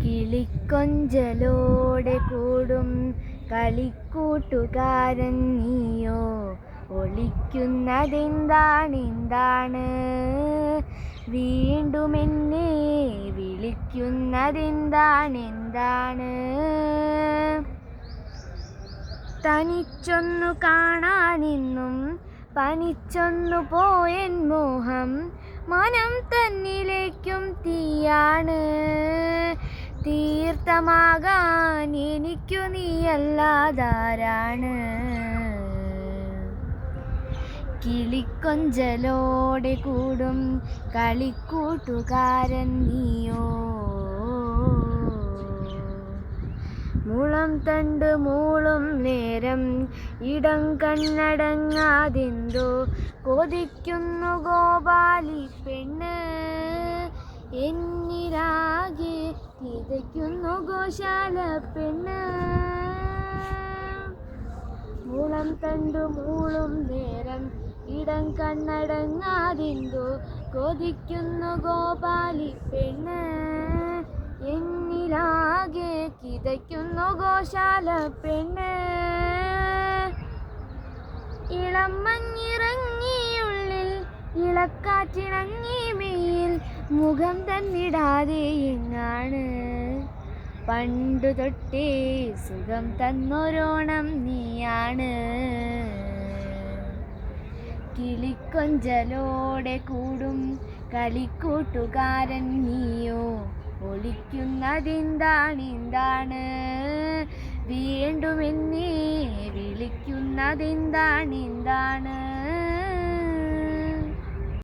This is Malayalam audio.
കിളിക്കൊഞ്ചലോടെ കൂടും കളിക്കൂട്ടുകാരൻ നീയോ, ഒളിക്കുന്നതെന്താണ് വീണ്ടും എന്നെ വിളിക്കുന്നതെന്താണ്? തനിച്ചൊന്നു കാണാനിന്നും പനിച്ചൊന്നു പോയൻ മോഹം, മനം തന്നിലേക്കും തീയാണ്. തീർത്ഥമാകാൻ എനിക്കു നീയല്ലാതാരാണ്? കിളിക്കൊഞ്ചലോടെ കൂടും കളിക്കൂട്ടുകാരൻ നീയോ, മുളം തണ്ട് മൂളും നേരം ഇടം കണ്ണടങ്ങാതെന്തോ കൊതിക്കുന്നു ഗോപാലി പെണ്ണ്, എന്നിലാകെ കിതയ്ക്കുന്നു ഗോശാല പെണ്ണ്. മുളം തണ്ടു മൂളും നേരം ഇടം കണ്ണടങ്ങാതെന്തോ കൊതിക്കുന്നു ഗോപാലി പെണ്ണ്, എന്നിലാകെ കിതയ്ക്കുന്നു ഗോശാല പെണ്ണ്. ഇളം മഞ്ഞിറങ്ങിയുള്ളിൽ ഇളക്കാറ്റിണങ്ങി മെയ്യിൽ, മുഖം തന്നിടാതെ എങ്ങാണ്? പണ്ടു തൊട്ടേ സുഖം തന്നൊരോണം നീയാണ്. കിളിക്കൊഞ്ചലോടെ കൂടും കളിക്കൂട്ടുകാരൻ നീയോ, ഒളിക്കുന്നതെന്താണ് വീണ്ടും എന്നെ വിളിക്കുന്നതെന്താണ്?